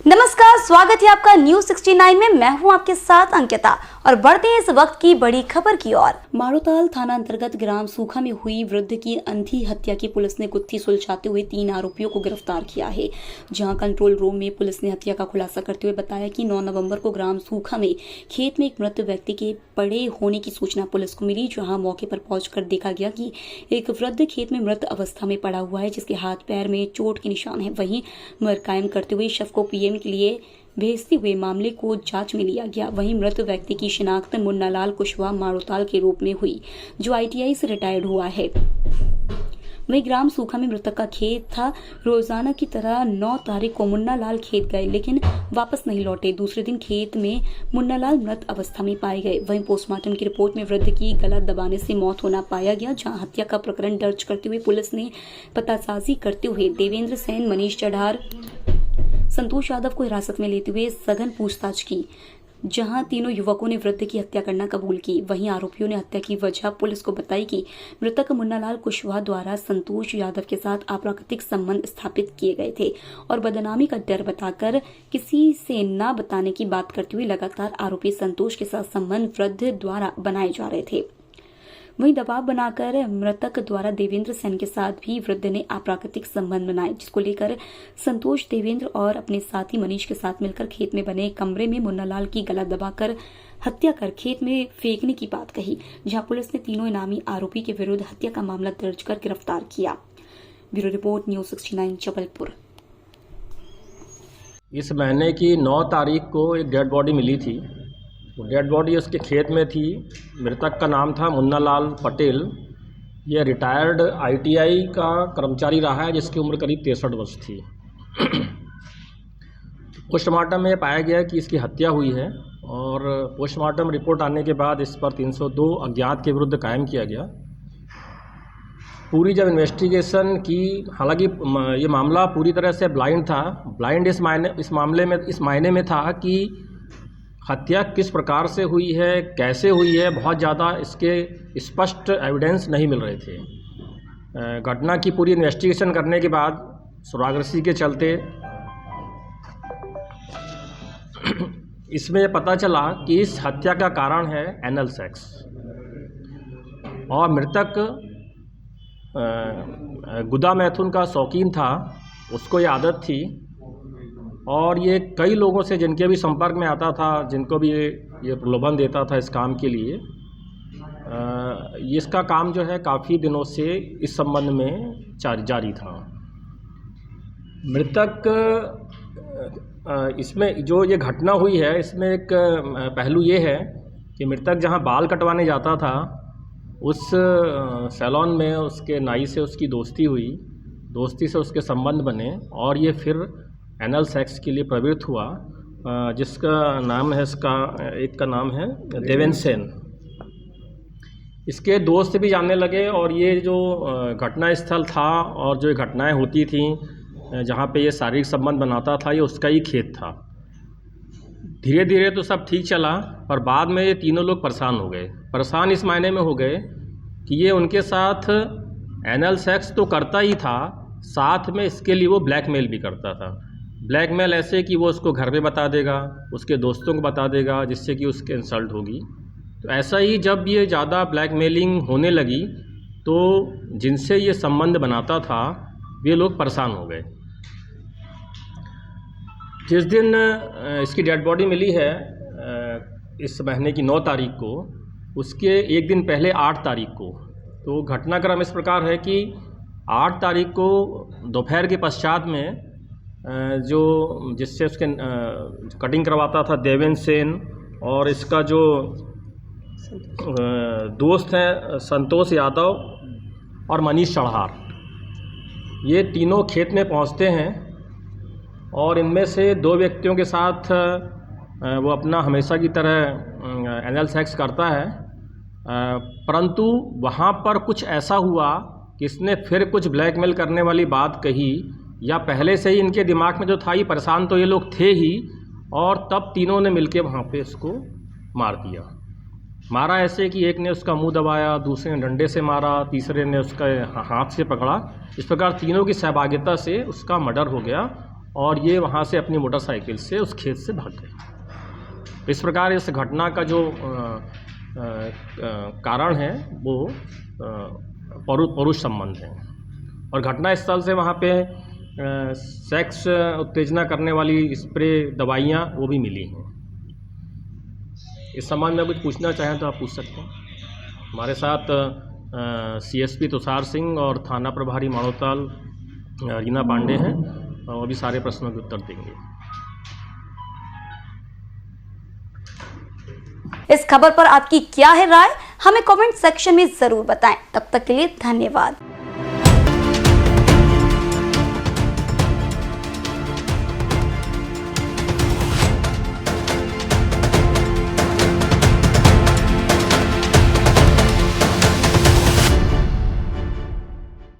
नमस्कार, स्वागत है आपका न्यूज 69 में। मैं हूं आपके साथ अंकिता और बढ़ते हैं इस वक्त की बड़ी खबर की ओर। मारूताल थाना अंतर्गत ग्राम सूखा में हुई वृद्ध की अंधी हत्या की पुलिस ने गुत्थी सुलझाते हुए 3 आरोपियों को गिरफ्तार किया है। जहां कंट्रोल रूम में पुलिस ने हत्या का खुलासा करते हुए बताया कि 9 नवंबर को ग्राम सूखा में खेत में एक मृत व्यक्ति के पड़े होने की सूचना पुलिस को मिली। जहाँ मौके पर पहुंचकर देखा गया कि एक वृद्ध खेत में मृत अवस्था में पड़ा हुआ है, जिसके हाथ पैर में चोट के निशान है। वहीं मर कायम करते हुए शव को पीएम के लिए भेजते हुए मामले को जांच में लिया गया। वहीं मृत व्यक्ति की शिनाख्त मुन्नालाल कुशवाहा मारूताल के रूप में हुई, जो आईटीआई से रिटायर्ड हुआ है। वहीं ग्राम सूखा में मृतक का खेत था। रोजाना की तरह 9 तारीख को मुन्नालाल खेत गए, लेकिन वापस नहीं लौटे। दूसरे दिन खेत में मुन्नालाल मृत अवस्था में पाए गए। वहीं पोस्टमार्टम की रिपोर्ट में वृद्ध की गला दबाने से मौत होना पाया गया। जहां हत्या का प्रकरण दर्ज करते हुए पुलिस ने पतासाजी करते हुए देवेंद्र सेन, मनीष चढ़ार, संतोष यादव को हिरासत में लेते हुए सघन पूछताछ की। जहां तीनों युवकों ने वृद्ध की हत्या करना कबूल की। वहीं आरोपियों ने हत्या की वजह पुलिस को बताई कि मृतक मुन्नालाल कुशवाहा द्वारा संतोष यादव के साथ अप्राकृतिक संबंध स्थापित किए गए थे और बदनामी का डर बताकर किसी से न बताने की बात करते हुए लगातार आरोपी संतोष के साथ संबंध वृद्ध द्वारा बनाए जा रहे थे। वहीं दबाव बनाकर मृतक द्वारा देवेंद्र सेन के साथ भी वृद्ध ने अप्राकृतिक संबंध बनाए, जिसको लेकर संतोष देवेंद्र और अपने साथी मनीष के साथ मिलकर खेत में बने कमरे में मुन्नालाल की गला दबाकर हत्या कर खेत में फेंकने की बात कही। जहां पुलिस ने तीनों इनामी आरोपी के विरुद्ध हत्या का मामला दर्ज कर गिरफ्तार किया। Bureau report, news 69 Jabalpur. इस महीने की 9 तारीख को एक डेड बॉडी मिली थी। डेड बॉडी उसके खेत में थी। मृतक का नाम था मुन्नालाल पटेल। यह रिटायर्ड आईटीआई का कर्मचारी रहा है, जिसकी उम्र करीब 63 वर्ष थी। पोस्टमार्टम में पाया गया कि इसकी हत्या हुई है और पोस्टमार्टम रिपोर्ट आने के बाद इस पर 302 अज्ञात के विरुद्ध कायम किया गया। पूरी जब इन्वेस्टिगेशन की, हालांकि ये मामला पूरी तरह से ब्लाइंड था। ब्लाइंड इस मायने में था कि हत्या किस प्रकार से हुई है, कैसे हुई है, बहुत ज़्यादा इसके स्पष्ट एविडेंस नहीं मिल रहे थे। घटना की पूरी इन्वेस्टिगेशन करने के बाद सुरागरसी के चलते इसमें पता चला कि इस हत्या का कारण है एनल सेक्स और मृतक गुदा मैथुन का शौकीन था। उसको ये आदत थी और ये कई लोगों से जिनके भी संपर्क में आता था, जिनको भी ये प्रलोभन देता था इस काम के लिए। इसका काम जो है काफ़ी दिनों से इस संबंध में जारी था। मृतक इसमें जो ये घटना हुई है, इसमें एक पहलू ये है कि मृतक जहाँ बाल कटवाने जाता था, उस सैलून में उसके नाई से उसकी दोस्ती हुई। दोस्ती से उसके संबंध बने और ये फिर एनल सेक्स के लिए प्रवृत्त हुआ। जिसका नाम है, एक का नाम है देवेंद्र सेन। इसके दोस्त भी जानने लगे और ये जो घटना स्थल था और जो घटनाएं होती थी जहाँ पे ये शारीरिक संबंध बनाता था, ये उसका ही खेत था। धीरे धीरे तो सब ठीक चला, पर बाद में ये तीनों लोग परेशान हो गए। परेशान इस मायने में हो गए कि ये उनके साथ एनल सेक्स तो करता ही था, साथ में इसके लिए वो ब्लैकमेल भी करता था। ब्लैकमेल ऐसे कि वो उसको घर पे बता देगा, उसके दोस्तों को बता देगा, जिससे कि उसके इंसल्ट होगी। तो ऐसा ही जब ये ज़्यादा ब्लैकमेलिंग होने लगी तो जिनसे ये संबंध बनाता था वे लोग परेशान हो गए। जिस दिन इसकी डेड बॉडी मिली है, इस महीने की 9 तारीख को, उसके एक दिन पहले 8 तारीख को, तो घटनाक्रम इस प्रकार है कि 8 तारीख को दोपहर के पश्चात में जो जिससे उसके कटिंग करवाता था देवेंद्र सेन और इसका जो दोस्त है संतोष यादव और मनीष चढ़ार, ये तीनों खेत में पहुंचते हैं और इनमें से 2 व्यक्तियों के साथ वो अपना हमेशा की तरह एनल सेक्स करता है। परंतु वहाँ पर कुछ ऐसा हुआ कि इसने फिर कुछ ब्लैकमेल करने वाली बात कही, या पहले से ही इनके दिमाग में जो था, ये परेशान तो ये लोग थे ही, और तब तीनों ने मिलके वहाँ पे इसको मार दिया। मारा ऐसे कि एक ने उसका मुंह दबाया, दूसरे ने डंडे से मारा, तीसरे ने उसका हाथ से पकड़ा। इस प्रकार तीनों की सहभागिता से उसका मर्डर हो गया और ये वहाँ से अपनी मोटरसाइकिल से उस खेत से भाग गए। इस प्रकार इस घटना का जो कारण है वो परुष संबंध है और घटना स्थल से वहाँ पे सेक्स उत्तेजना करने वाली स्प्रे दवाइयाँ वो भी मिली हैं। इस संबंध में कुछ पूछना चाहें तो आप पूछ सकते हैं। हमारे साथ CSP तुषार सिंह और थाना प्रभारी माणोताल रीना पांडे हैं और अभी सारे प्रश्नों के उत्तर देंगे। इस खबर पर आपकी क्या है राय, हमें कमेंट सेक्शन में जरूर बताएं। तब तक के लिए धन्यवाद।